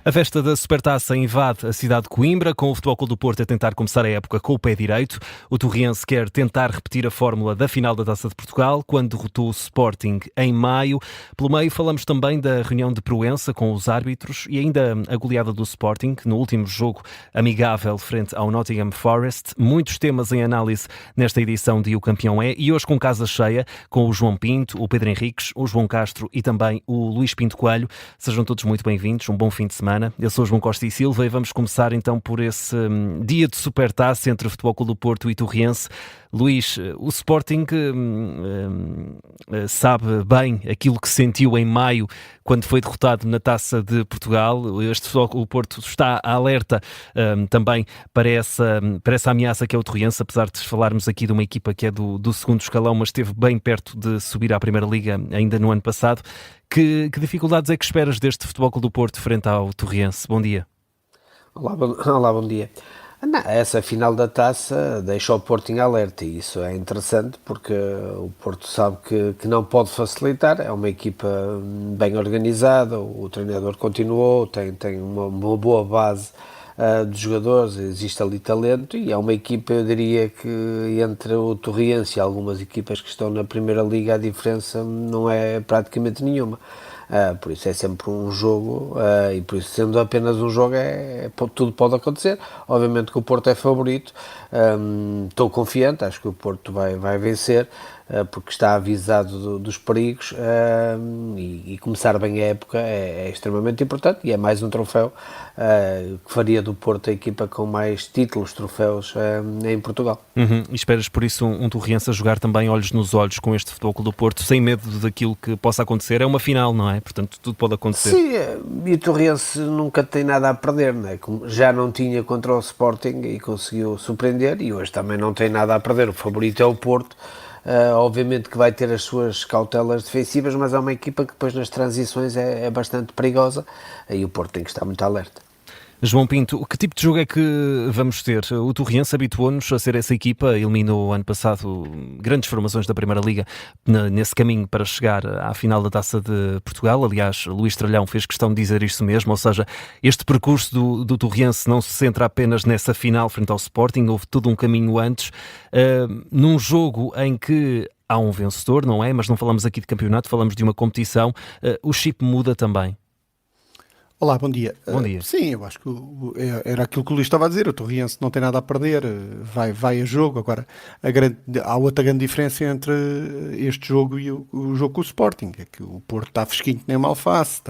A festa da Supertaça invade a cidade de Coimbra, com o Futebol Clube do Porto a tentar começar a época com o pé direito. O Torriense quer tentar repetir a fórmula da final da Taça de Portugal, quando derrotou o Sporting em maio. Pelo meio, falamos também da reunião de Proença com os árbitros e ainda a goleada do Sporting, no último jogo amigável frente ao Nottingham Forest. Muitos temas em análise nesta edição de O Campeão é, e hoje com casa cheia, com o João Pinto, o Pedro Henriques, o João Castro e também o Luís Pinto Coelho. Sejam todos muito bem-vindos, um bom fim de semana. Eu sou o João Costa e Silva e vamos começar então por esse dia de Supertaça entre o Futebol Clube do Porto e Torriense. Luís, o Sporting sabe bem aquilo que sentiu em maio quando foi derrotado na Taça de Portugal. Este Futebol Clube do Porto está alerta também para essa ameaça que é o Torriense, apesar de falarmos aqui de uma equipa que é do segundo escalão, mas esteve bem perto de subir à Primeira Liga ainda no ano passado. Que dificuldades é que esperas deste Futebol Clube do Porto frente ao Torriense? Bom dia. Olá, bom dia. Essa final da Taça deixa o Porto em alerta e isso é interessante porque o Porto sabe que não pode facilitar, é uma equipa bem organizada, o treinador continuou, tem uma boa base de jogadores, existe ali talento e é uma equipa, eu diria que entre o Torriense e algumas equipas que estão na Primeira Liga a diferença não é praticamente nenhuma. Por isso é sempre um jogo e por isso sendo apenas um jogo tudo pode acontecer. Obviamente que o Porto é favorito, estou confiante, acho que o Porto vai vencer porque está avisado dos perigos e começar bem a época é extremamente importante e é mais um troféu que faria do Porto a equipa com mais títulos, troféus em Portugal. E esperas por isso um Torriense a jogar também olhos nos olhos com este Futebol Clube do Porto, sem medo daquilo que possa acontecer? É uma final, não é? Portanto, tudo pode acontecer. Sim, e o Torriense nunca tem nada a perder, não é? Como já não tinha contra o Sporting e conseguiu surpreender, e hoje também não tem nada a perder. O favorito é o Porto. Obviamente que vai ter as suas cautelas defensivas, mas é uma equipa que depois nas transições é bastante perigosa e o Porto tem que estar muito alerta. João Pinto, que tipo de jogo é que vamos ter? O Torriense habituou-nos a ser essa equipa, eliminou ano passado grandes formações da Primeira Liga nesse caminho para chegar à final da Taça de Portugal. Aliás, Luís Tralhão fez questão de dizer isso mesmo, ou seja, este percurso do Torriense não se centra apenas nessa final frente ao Sporting, houve todo um caminho antes, num jogo em que há um vencedor, não é? Mas não falamos aqui de campeonato, falamos de uma competição, o chip muda também. Olá, bom dia. Bom dia. Sim, eu acho que era aquilo que o Luís estava a dizer, o Torriense não tem nada a perder, vai a jogo. Agora, há outra grande diferença entre este jogo e o jogo com o Sporting, é que o Porto está fresquinho que nem uma alface,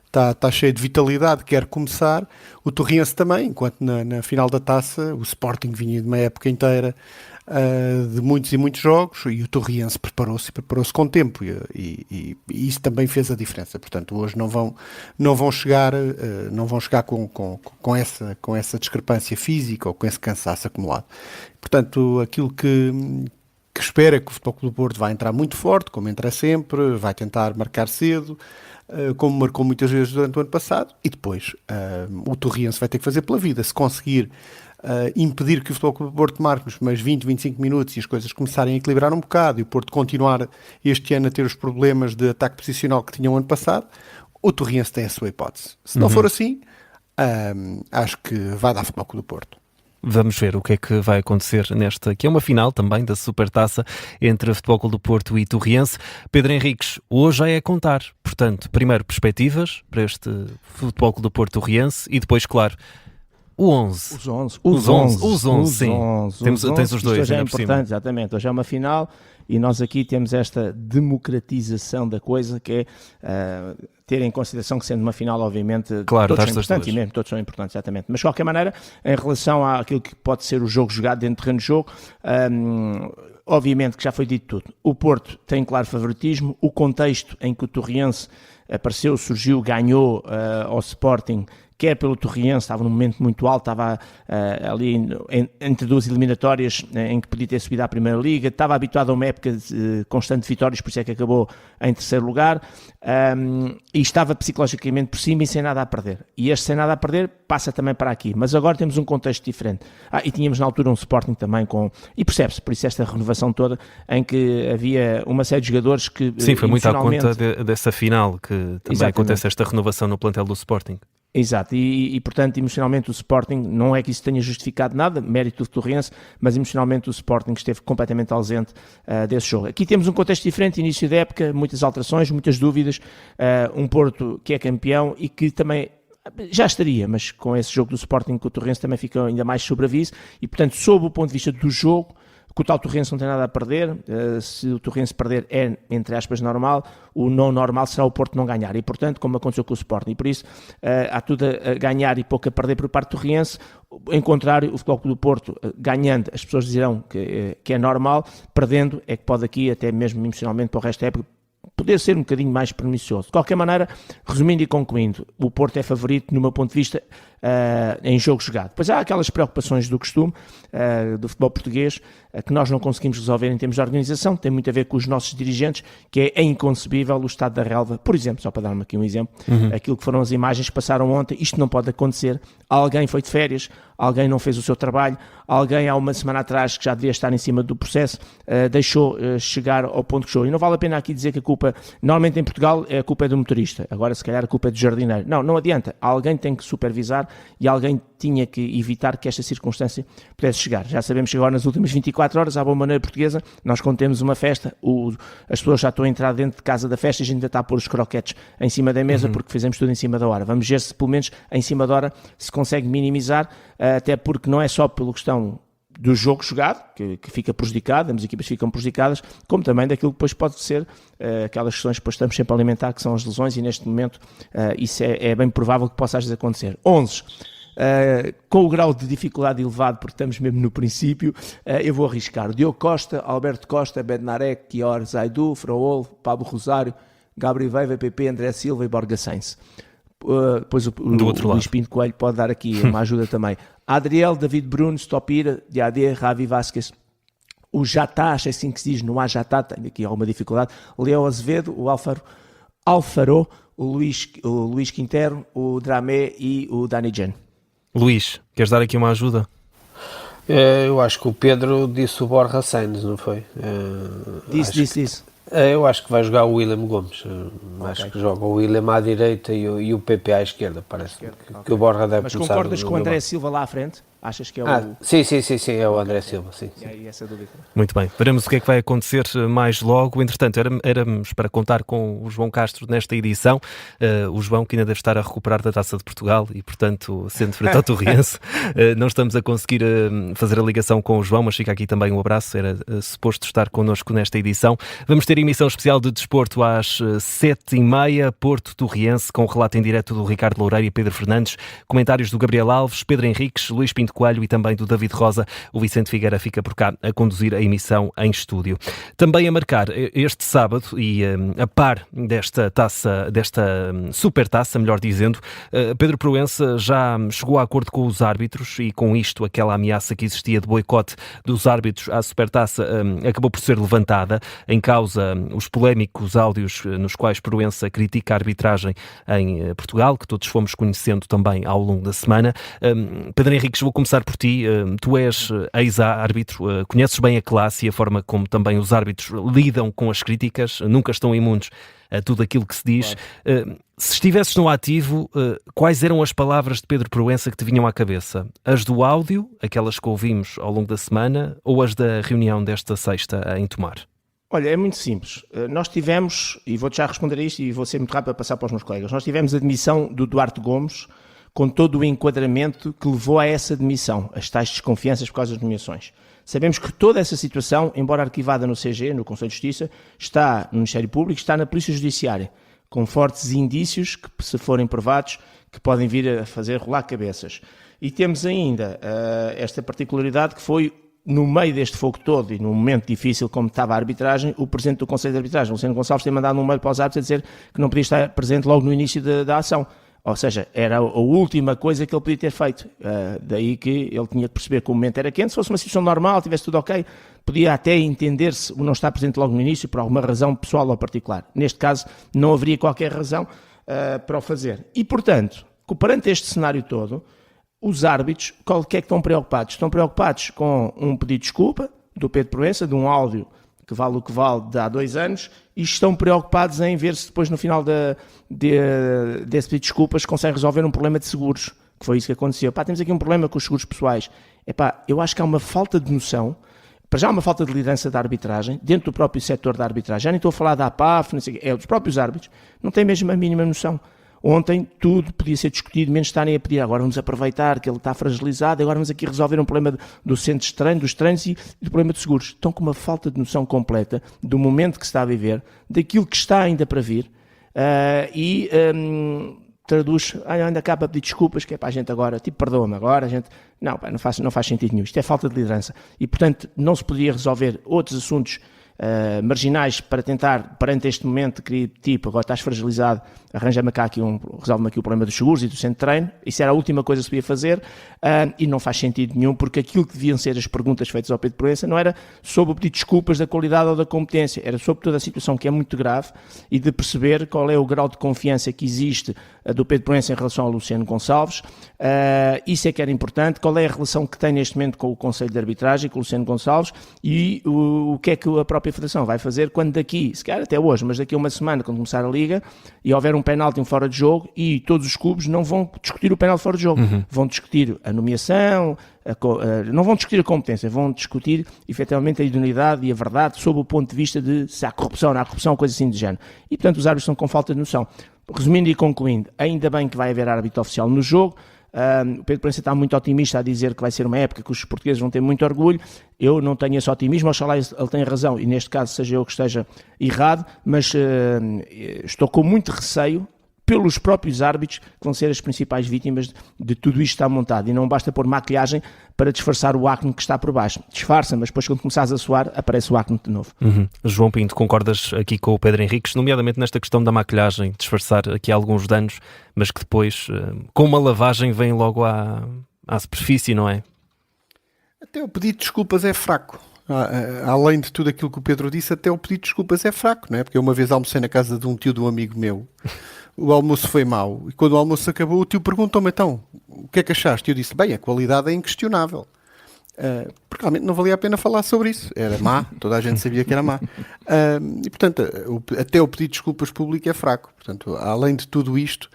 está cheio de vitalidade, quer começar. O Torriense também, enquanto na final da Taça, o Sporting vinha de uma época inteira de muitos e muitos jogos e o Torriense preparou-se com tempo e isso também fez a diferença. Portanto, hoje não vão chegar com essa discrepância física ou com esse cansaço acumulado. Portanto, aquilo que espera é que o Futebol Clube do Porto vai entrar muito forte, como entra sempre, vai tentar marcar cedo, como marcou muitas vezes durante o ano passado, e depois o Torriense vai ter que fazer pela vida. Se conseguir impedir que o Futebol Clube do Porto marque nos primeiros 20, 25 minutos e as coisas começarem a equilibrar um bocado e o Porto continuar este ano a ter os problemas de ataque posicional que tinha o ano passado, o Torriense tem a sua hipótese. Se não for assim, acho que vai dar Futebol Clube do Porto. Vamos ver o que é que vai acontecer nesta, que é uma final também da Supertaça entre o Futebol Clube do Porto e Torriense. Pedro Henriques, hoje já é contar. Portanto, primeiro perspectivas para este Futebol Clube do Porto Torriense e depois, claro, o 11. Os 11, sim. Tens os dois. Hoje é importante, exatamente. Hoje é uma final e nós aqui temos esta democratização da coisa que é ter em consideração que sendo uma final, obviamente, claro, todos são importantes e mesmo todos são importantes, exatamente. Mas de qualquer maneira, em relação àquilo que pode ser o jogo jogado dentro do terreno de jogo, obviamente que já foi dito tudo. O Porto tem claro favoritismo, o contexto em que o Torriense apareceu, surgiu, ganhou ao Sporting, quer pelo Torriense, estava num momento muito alto, estava ali entre duas eliminatórias em que podia ter subido à Primeira Liga, estava habituado a uma época de constante vitórias, por isso é que acabou em terceiro lugar, e estava psicologicamente por cima e sem nada a perder. E este sem nada a perder passa também para aqui, mas agora temos um contexto diferente. E tínhamos na altura um Sporting também e percebe-se, por isso esta renovação toda, em que havia uma série de jogadores que... Sim, foi muito à conta dessa final que também acontece esta renovação no plantel do Sporting. Exato, e portanto emocionalmente o Sporting, não é que isso tenha justificado nada, mérito do Torrense, mas emocionalmente o Sporting esteve completamente ausente desse jogo. Aqui temos um contexto diferente, início da época, muitas alterações, muitas dúvidas, um Porto que é campeão e que também já estaria, mas com esse jogo do Sporting com o Torrense também fica ainda mais sobre aviso e portanto sob o ponto de vista do jogo, que o tal Torrense não tem nada a perder, se o Torrense perder é, entre aspas, normal, o não normal será o Porto não ganhar, e portanto, como aconteceu com o Sporting, e por isso há tudo a ganhar e pouco a perder por parte do Torrense. Em contrário, o Futebol Clube do Porto, ganhando, as pessoas dirão que é normal, perdendo é que pode aqui, até mesmo emocionalmente para o resto da época, poder ser um bocadinho mais pernicioso. De qualquer maneira, resumindo e concluindo, o Porto é favorito, no meu ponto de vista, em jogo jogado. Depois há aquelas preocupações do costume do futebol português que nós não conseguimos resolver em termos de organização, tem muito a ver com os nossos dirigentes, que é inconcebível o estado da relva, por exemplo, só para dar-me aqui um exemplo, aquilo que foram as imagens que passaram ontem, isto não pode acontecer, alguém foi de férias, alguém não fez o seu trabalho, alguém há uma semana atrás que já devia estar em cima do processo, deixou chegar ao ponto que chegou. E não vale a pena aqui dizer que a culpa, normalmente em Portugal, a culpa é do motorista, agora se calhar a culpa é do jardineiro. Não adianta, alguém tem que supervisar e alguém tinha que evitar que esta circunstância pudesse chegar. Já sabemos que agora nas últimas 24 horas, à boa maneira portuguesa, nós quando temos uma festa, as pessoas já estão a entrar dentro de casa da festa e a gente ainda está a pôr os croquetes em cima da mesa porque fizemos tudo em cima da hora. Vamos ver se pelo menos em cima da hora se consegue minimizar, até porque não é só pela questão do jogo jogado, que fica prejudicado, as equipas ficam prejudicadas, como também daquilo que depois pode ser aquelas questões que depois estamos sempre a alimentar, que são as lesões, e neste momento isso é bem provável que possa às vezes acontecer. 11. Com o grau de dificuldade elevado, porque estamos mesmo no princípio, eu vou arriscar Diogo Costa, Alberto Costa, Bednarek, Kior, Zaidu, Fraol, Pablo Rosário, Gabriel Veiga, PP, André Silva e Borja Sainz. Depois o Luís Pinto Coelho pode dar aqui uma ajuda também. Adriel, David Bruno, Stopira, Diadé, Ravi Vasquez, o Jatá, acho assim que se diz, não há Jatá, tenho aqui alguma dificuldade, Leo Azevedo, o Alfaro, o Luís Quintero, o Dramé e o Dani Gen. Luís, queres dar aqui uma ajuda? Eu acho que o Pedro disse o Borja Sainz, não foi? Disse. Eu acho que vai jogar o William Gomes. Acho que joga o William à direita e o PP à esquerda. Parece que o Borja deve começar. Mas concordas com o André Silva lá à frente? Achas que é o... Sim, é o André Silva, sim. E aí essa dúvida. Muito bem, veremos o que é que vai acontecer mais logo. Entretanto, éramos para contar com o João Castro nesta edição, o João que ainda deve estar a recuperar da Taça de Portugal e, portanto, sendo frente ao Torrense, não estamos a conseguir fazer a ligação com o João, mas fica aqui também um abraço, era suposto estar connosco nesta edição. Vamos ter emissão especial de desporto às 7h30, Porto Torrense, com o relato em direto do Ricardo Loureiro e Pedro Fernandes, comentários do Gabriel Alves, Pedro Henriques, Luís Pinto Coelho e também do David Rosa. O Vicente Figueira fica por cá a conduzir a emissão em estúdio. Também a marcar este sábado e a par desta super taça, melhor dizendo, Pedro Proença já chegou a acordo com os árbitros e com isto aquela ameaça que existia de boicote dos árbitros à supertaça acabou por ser levantada. Em causa os polémicos áudios nos quais Proença critica a arbitragem em Portugal, que todos fomos conhecendo também ao longo da semana. Pedro Henriques, vou começar por ti. Tu és ex-árbitro, conheces bem a classe e a forma como também os árbitros lidam com as críticas, nunca estão imunes a tudo aquilo que se diz. Claro. Se estivesses no ativo, quais eram as palavras de Pedro Proença que te vinham à cabeça? As do áudio, aquelas que ouvimos ao longo da semana, ou as da reunião desta sexta em Tomar? Olha, é muito simples. Nós tivemos, e vou-te já responder a isto e vou ser muito rápido a passar para os meus colegas, nós tivemos a demissão do Duarte Gomes com todo o enquadramento que levou a essa demissão, as tais desconfianças por causa das nomeações. Sabemos que toda essa situação, embora arquivada no CG, no Conselho de Justiça, está no Ministério Público, está na Polícia Judiciária, com fortes indícios que, se forem provados, que podem vir a fazer rolar cabeças. E temos ainda esta particularidade que foi, no meio deste fogo todo e num momento difícil como estava a arbitragem, o Presidente do Conselho de Arbitragem, Luciano Gonçalves, tem mandado um mail para os árbitros a dizer que não podia estar presente logo no início da ação. Ou seja, era a última coisa que ele podia ter feito. Daí que ele tinha que perceber que o momento era quente. Se fosse uma situação normal, tivesse tudo ok, podia até entender-se o não estar presente logo no início por alguma razão pessoal ou particular. Neste caso, não haveria qualquer razão para o fazer. E, portanto, perante este cenário todo, os árbitros, o que é que estão preocupados? Estão preocupados com um pedido de desculpa do Pedro Proença, de um áudio que vale o que vale de há 2 anos, e estão preocupados em ver se depois no final desse pedido de desculpas conseguem resolver um problema de seguros, que foi isso que aconteceu. Temos aqui um problema com os seguros pessoais. Eu acho que há uma falta de noção, para já há uma falta de liderança da arbitragem, dentro do próprio setor da arbitragem. Já nem estou a falar da APAF, não sei, é dos próprios árbitros, não têm mesmo a mínima noção. Ontem tudo podia ser discutido, menos estarem a pedir, agora vamos aproveitar que ele está fragilizado, agora vamos aqui resolver um problema do centro de treino, dos treinos e do problema de seguros. Estão com uma falta de noção completa do momento que se está a viver, daquilo que está ainda para vir, traduz, ainda cá para pedir desculpas, que é para a gente agora, perdoa-me agora, a gente... Não faz sentido nenhum, isto é falta de liderança. E, portanto, não se podia resolver outros assuntos marginais para tentar, perante este momento, agora estás fragilizado, resolve-me aqui o problema dos seguros e do centro de treino. Isso era a última coisa que se podia fazer, e não faz sentido nenhum, porque aquilo que deviam ser as perguntas feitas ao Pedro Proença não era sobre o pedido de desculpas da qualidade ou da competência, era sobre toda a situação que é muito grave e de perceber qual é o grau de confiança que existe do Pedro Proença em relação ao Luciano Gonçalves. Isso é que era importante, qual é a relação que tem neste momento com o Conselho de Arbitragem, com o Luciano Gonçalves, e o que é que a própria Federação vai fazer quando daqui, se calhar até hoje, mas daqui a uma semana, quando começar a Liga, e houver um penalti, um fora de jogo, e todos os clubes não vão discutir o penalti fora de jogo, vão discutir a nomeação, não vão discutir a competência, vão discutir efetivamente a idoneidade e a verdade sob o ponto de vista de se há corrupção ou não há corrupção, coisa assim de género. E portanto os árbitros estão com falta de noção. Resumindo e concluindo, ainda bem que vai haver árbitro oficial no jogo. O Pedro Proença está muito otimista a dizer que vai ser uma época que os portugueses vão ter muito orgulho. Eu não tenho esse otimismo, oxalá ele tenha razão e neste caso seja eu que esteja errado, mas estou com muito receio pelos próprios árbitros que vão ser as principais vítimas de tudo isto que está montado, e não basta pôr maquilhagem para disfarçar o acne que está por baixo. Disfarça, mas depois quando começares a suar aparece o acne de novo. João Pinto, concordas aqui com o Pedro Henriques, nomeadamente nesta questão da maquilhagem, disfarçar aqui alguns danos, mas que depois com uma lavagem vem logo à superfície, não é? Até o pedido de desculpas é fraco. Além de tudo aquilo que o Pedro disse, até o pedido de desculpas é fraco, não é? Porque eu uma vez almocei na casa de um tio de um amigo meu, o almoço foi mau, e quando o almoço acabou o tio perguntou-me então, o que é que achaste? E eu disse, bem, a qualidade é inquestionável. Porque realmente não valia a pena falar sobre isso, era má, toda a gente sabia que era má. E portanto, até o pedido de desculpas público é fraco. Portanto, além de tudo isto,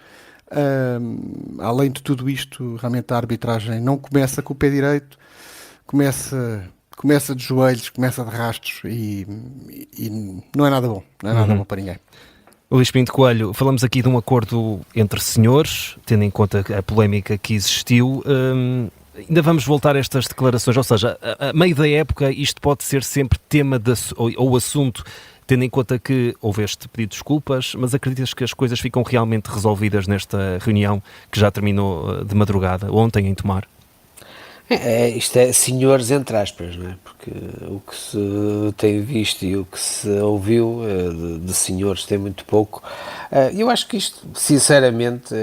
realmente a arbitragem não começa com o pé direito, começa de joelhos, começa de rastros e não é nada bom, não é nada bom para ninguém. Luís Pinto Coelho, falamos aqui de um acordo entre senhores, tendo em conta a polémica que existiu. Ainda vamos voltar a estas declarações, ou seja, a meio da época isto pode ser sempre tema ou assunto, tendo em conta que houve este pedido de desculpas, mas acreditas que as coisas ficam realmente resolvidas nesta reunião que já terminou de madrugada, ontem em Tomar? Isto é senhores entre aspas, não é? Porque o que se tem visto e o que se ouviu de senhores tem muito pouco. Eu acho que isto, sinceramente,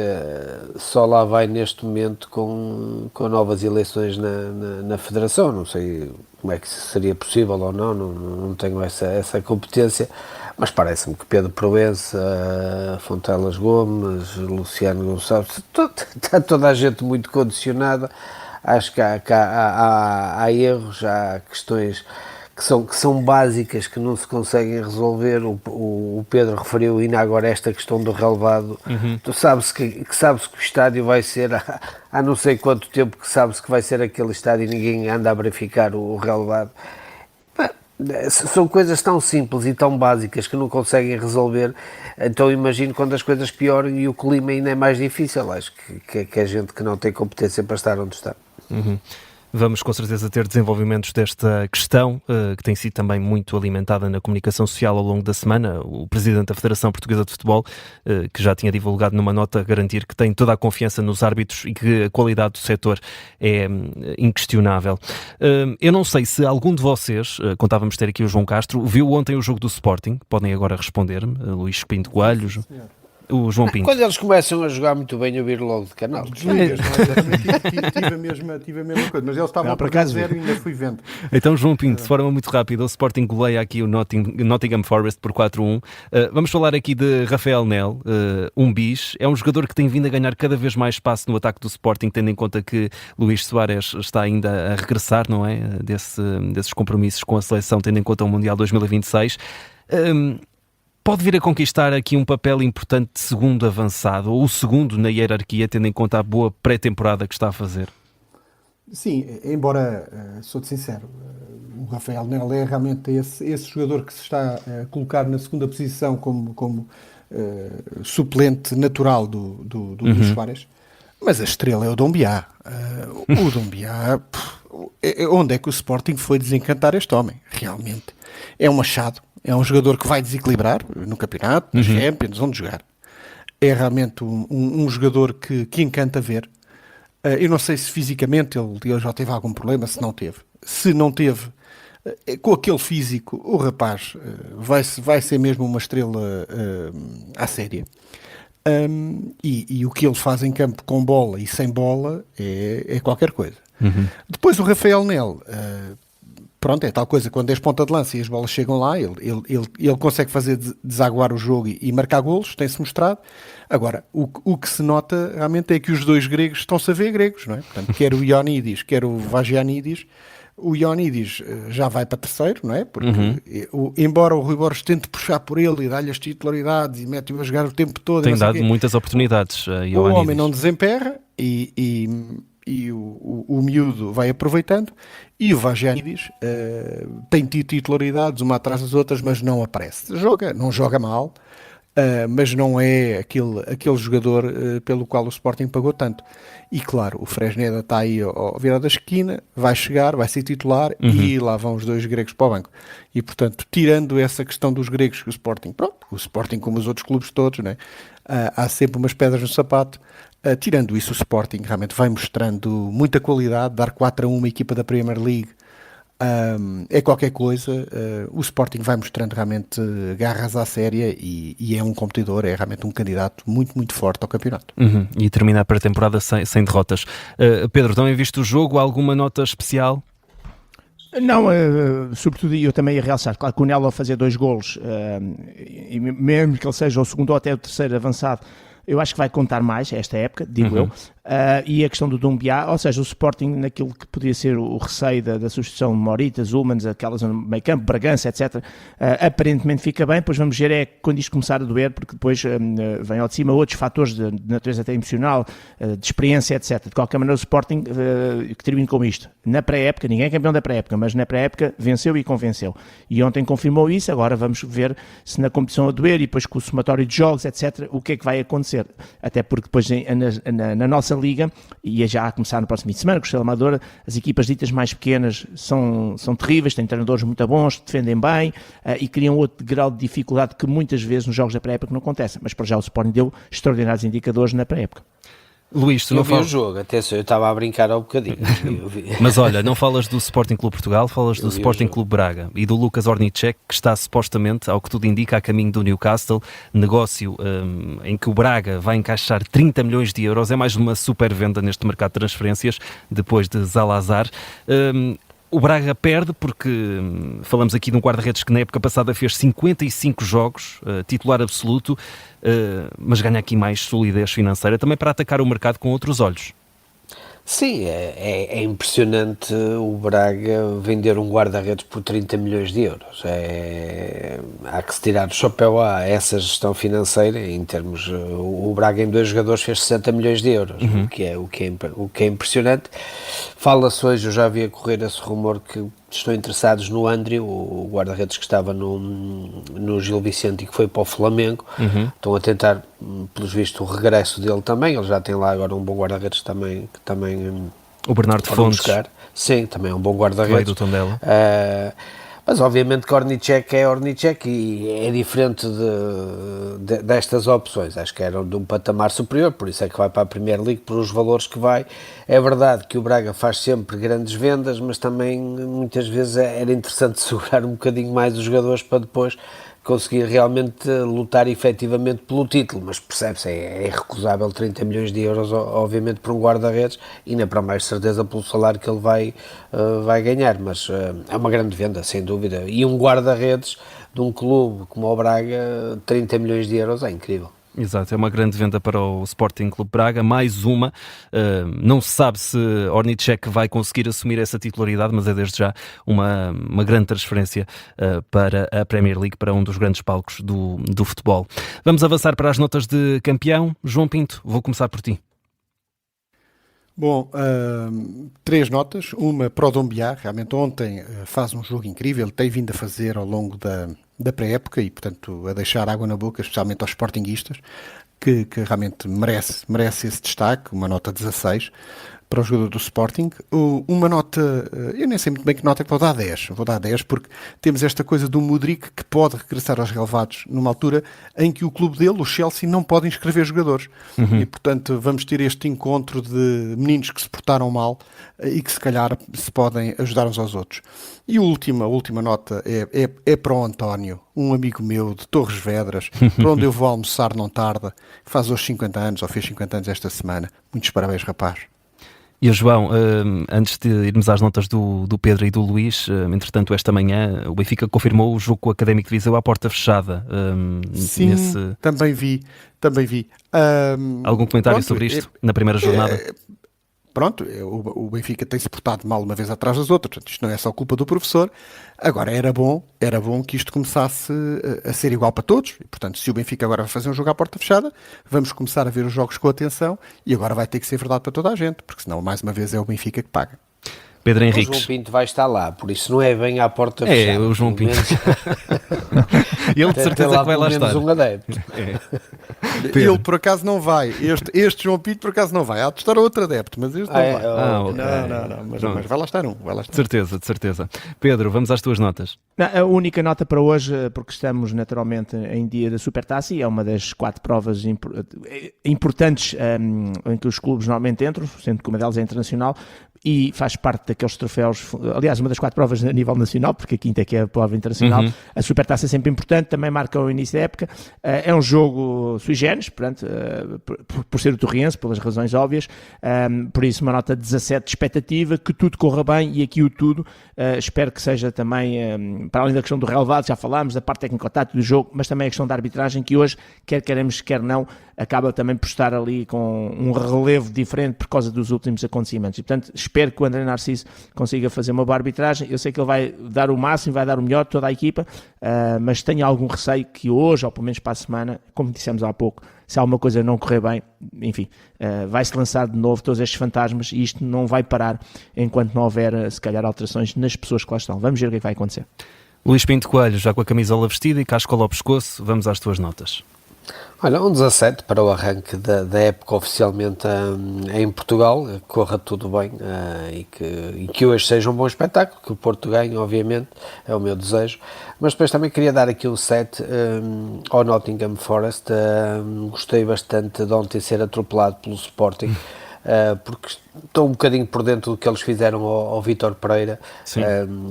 só lá vai neste momento com novas eleições na Federação. Não sei como é que isso seria possível ou não tenho essa competência, mas parece-me que Pedro Proença, Fontelas Gomes, Luciano Gonçalves, está toda a gente muito condicionada. Acho que há erros, há questões que são básicas, que não se conseguem resolver. O Pedro referiu ainda agora esta questão do relevado. Tu sabes que o estádio vai ser, há não sei quanto tempo que sabes que vai ser aquele estádio e ninguém anda a verificar o relevado. São coisas tão simples e tão básicas que não conseguem resolver, então imagino quando as coisas pioram e o clima ainda é mais difícil. Acho que é gente que não tem competência para estar onde está. Vamos com certeza ter desenvolvimentos desta questão, que tem sido também muito alimentada na comunicação social ao longo da semana. O Presidente da Federação Portuguesa de Futebol, que já tinha divulgado numa nota, garantir que tem toda a confiança nos árbitros e que a qualidade do setor é inquestionável. Eu não sei se algum de vocês, contávamos ter aqui o João Castro, viu ontem o jogo do Sporting. Podem agora responder-me, Luís Pinto Coelho. o João Pinto? Quando eles começam a jogar muito bem, eu viro logo de canal. Desligas, não é? Também tive a mesma coisa, mas eles estavam por por acaso 0 e ainda fui vendo. Então, João Pinto, de forma muito rápida, o Sporting goleia aqui o Nottingham Forest por 4-1. Vamos falar aqui de Rafael Nel, um bis. É um jogador que tem vindo a ganhar cada vez mais espaço no ataque do Sporting, tendo em conta que Luís Soares está ainda a regressar, não é? Desses compromissos com a seleção, tendo em conta o Mundial 2026. Pode vir a conquistar aqui um papel importante de segundo avançado, ou o segundo na hierarquia, tendo em conta a boa pré-temporada que está a fazer? Sim, embora, sou-te sincero, o Rafael Nel é realmente esse jogador que se está a colocar na segunda posição como suplente natural do Luís Soares, mas a estrela é o Dombiá. O Dombiá, onde é que o Sporting foi desencantar este homem? Realmente é um achado. É um jogador que vai desequilibrar no campeonato, nas Champions, onde jogar. É realmente um jogador que encanta ver. Eu não sei se fisicamente ele já teve algum problema, se não teve. Se não teve, com aquele físico, o rapaz vai ser mesmo uma estrela à séria. E o que ele faz em campo com bola e sem bola é qualquer coisa. Depois o Rafael Nel... pronto, é tal coisa, quando és ponta de lança e as bolas chegam lá, ele consegue fazer desaguar o jogo e marcar golos, tem-se mostrado. Agora, o que se nota realmente é que os dois gregos estão-se a ver gregos, não é? Portanto, quer o Ioannidis, quer o Vagiannidis. O Ioannidis já vai para terceiro, não é? Porque, embora o Rui Borges tente puxar por ele e dar-lhe as titularidades e mete-o a jogar o tempo todo... Tem dado muitas oportunidades a Ioannidis. O homem não desemperra e o miúdo vai aproveitando, e o Vagiannidis tem tido titularidades uma atrás das outras, mas não aparece. Não joga mal, mas não é aquele jogador pelo qual o Sporting pagou tanto. E claro, o Fresneda está aí ao virar da esquina, vai chegar, vai ser titular, e lá vão os dois gregos para o banco. E portanto, tirando essa questão dos gregos, que o Sporting como os outros clubes todos, né, há sempre umas pedras no sapato. Tirando isso, o Sporting realmente vai mostrando muita qualidade. Dar 4-1 uma equipa da Premier League é qualquer coisa. O Sporting vai mostrando realmente garras à séria e é um competidor, é realmente um candidato muito, muito forte ao campeonato. E termina a pré-temporada sem derrotas. Pedro, também viste o jogo? Alguma nota especial? Não, sobretudo eu também ia realçar, claro que o Nelo ao fazer 2 golos, e mesmo que ele seja o segundo ou até o terceiro avançado, eu acho que vai contar mais esta época, digo eu. E a questão do Doumbia, ou seja, o Sporting naquilo que podia ser o receio da substituição de Moritas, Ullmans, aquela zona de meio campo, Bragança, etc. Aparentemente fica bem, depois vamos ver quando isto começar a doer, porque depois vem ao de cima outros fatores de natureza até emocional, de experiência, etc. De qualquer maneira o Sporting, que termina com isto, na pré-época, ninguém é campeão da pré-época, mas na pré-época venceu e convenceu. E ontem confirmou isso, agora vamos ver se na competição a doer e depois com o somatório de jogos, etc., o que é que vai acontecer. Até porque depois na nossa liga, e já a começar no próximo fim de semana, com o Estrela Amadora, as equipas ditas mais pequenas são terríveis, têm treinadores muito bons, defendem bem e criam outro grau de dificuldade que muitas vezes nos jogos da pré-época não acontece. Mas para já o Sporting deu extraordinários indicadores na pré-época. Luís, tu eu não vi falas... o jogo, atenção, eu estava a brincar há um bocadinho. Mas olha, não falas do Sporting Clube Portugal, falas do Sporting Clube Braga e do Lucas Ornicek, que está supostamente, ao que tudo indica, a caminho do Newcastle, negócio em que o Braga vai encaixar 30 milhões de euros, é mais uma super venda neste mercado de transferências, depois de Zalazar. O Braga perde porque falamos aqui de um guarda-redes que na época passada fez 55 jogos, titular absoluto, mas ganha aqui mais solidez financeira, também para atacar o mercado com outros olhos. Sim, é impressionante o Braga vender um guarda-redes por 30 milhões de euros. Há que se tirar o chapéu a essa gestão financeira. Em termos, o Braga em 2 jogadores fez 60 milhões de euros, o que é impressionante. Fala-se hoje, eu já vi a correr esse rumor que estão interessados no André, o guarda-redes que estava no Gil Vicente e que foi para o Flamengo. Estão a tentar, pelos vistos, o regresso dele também. Ele já tem lá agora um bom guarda-redes que também o Bernardo Fontes. Buscar. Sim, também é um bom guarda-redes. Veio do Tondela. Mas obviamente que Ornicek é Ornicek e é diferente destas opções. Acho que era de um patamar superior, por isso é que vai para a Premier League, por os valores que vai. É verdade que o Braga faz sempre grandes vendas, mas também muitas vezes era interessante segurar um bocadinho mais os jogadores para depois conseguir realmente lutar efetivamente pelo título, mas percebe-se, é irrecusável 30 milhões de euros, obviamente, para um guarda-redes, e ainda para mais certeza pelo salário que ele vai ganhar, mas é uma grande venda, sem dúvida, e um guarda-redes de um clube como o Braga, 30 milhões de euros, é incrível. Exato, é uma grande venda para o Sporting Clube Braga, mais uma. Não se sabe se Hornacek vai conseguir assumir essa titularidade, mas é desde já uma grande transferência para a Premier League, para um dos grandes palcos do futebol. Vamos avançar para as notas de campeão. João Pinto, vou começar por ti. Bom, 3 notas, uma para o Dombiá, realmente ontem faz um jogo incrível, ele tem vindo a fazer ao longo da pré-época e, portanto, a deixar água na boca, especialmente aos sportinguistas, que realmente merece esse destaque, uma nota 16 para o jogador do Sporting. Uma nota, eu nem sei muito bem que nota é que vou dar 10 porque temos esta coisa do Mudryk que pode regressar aos relevados numa altura em que o clube dele, o Chelsea, não pode inscrever jogadores. E, portanto, vamos ter este encontro de meninos que se portaram mal e que se calhar se podem ajudar uns aos outros. E a última nota é para o António, um amigo meu de Torres Vedras, para onde eu vou almoçar não tarda, faz hoje 50 anos, ou fez 50 anos esta semana. Muitos parabéns, rapaz. E João, antes de irmos às notas do Pedro e do Luís, entretanto esta manhã o Benfica confirmou o jogo com o Académico de Viseu à porta fechada. Sim, também vi. Algum comentário sobre isto na primeira jornada? Pronto, o Benfica tem-se portado mal uma vez atrás das outras, portanto, isto não é só culpa do professor. Agora, era bom que isto começasse a ser igual para todos, e, portanto, se o Benfica agora vai fazer um jogo à porta fechada, vamos começar a ver os jogos com atenção, e agora vai ter que ser verdade para toda a gente, porque senão, mais uma vez, é o Benfica que paga. Pedro Henriques. O João Pinto vai estar lá, por isso não é bem à porta fechada. É, o João Pinto. Ele de certeza que vai lá estar. Um adepto. Ele por acaso não vai. Este João Pinto por acaso não vai. Há de estar outro adepto, mas este não vai. Okay. Não. Mas vai lá estar um. De certeza. Pedro, vamos às tuas notas. A única nota para hoje, porque estamos naturalmente em dia da Supertaça e é uma das 4 provas importantes em que os clubes normalmente entram, sendo que uma delas é internacional, e faz parte daqueles troféus, aliás, uma das 4 provas a nível nacional, porque a quinta é que é a prova internacional. A Supertaça é sempre importante, também marca o início da época. É um jogo sui generis, portanto, por ser o Torriense, pelas razões óbvias, por isso uma nota 17 de expectativa, que tudo corra bem, e aqui o tudo, espero que seja também, para além da questão do relevado, já falámos, da parte técnico-tática do jogo, mas também a questão da arbitragem, que hoje, quer queremos, quer não, acaba também por estar ali com um relevo diferente por causa dos últimos acontecimentos. E, portanto, espero que o André Narciso consiga fazer uma boa arbitragem. Eu sei que ele vai dar o máximo, vai dar o melhor de toda a equipa, mas tenho algum receio que hoje, ou pelo menos para a semana, como dissemos há pouco, se alguma coisa não correr bem, enfim, vai-se lançar de novo todos estes fantasmas e isto não vai parar enquanto não houver, se calhar, alterações nas pessoas que lá estão. Vamos ver o que é que vai acontecer. Luís Pinto Coelho, já com a camisola vestida e cascola ao pescoço, vamos às tuas notas. Olha, um 17 para o arranque da época oficialmente em Portugal, que corra tudo bem e que hoje seja um bom espetáculo, que o Porto ganhe, obviamente, é o meu desejo, mas depois também queria dar aqui um 7 ao Nottingham Forest. Gostei bastante de ontem ser atropelado pelo Sporting, porque estou um bocadinho por dentro do que eles fizeram ao Vítor Pereira,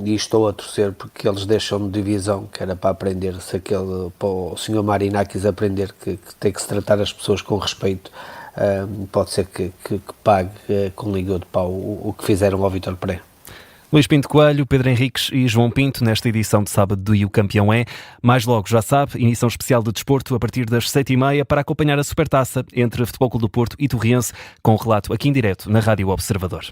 e estou a torcer porque eles deixam de divisão, que era para aprender, para o Sr. Marinakis aprender que tem que se tratar as pessoas com respeito. Pode ser que pague com língua de pau o que fizeram ao Vítor Pereira. Luís Pinto Coelho, Pedro Henriques e João Pinto, nesta edição de sábado do E o Campeão é. Mais logo, já sabe, emissão especial de desporto a partir das 7h30 para acompanhar a Supertaça entre Futebol Clube do Porto e Torriense, com o relato aqui em direto na Rádio Observador.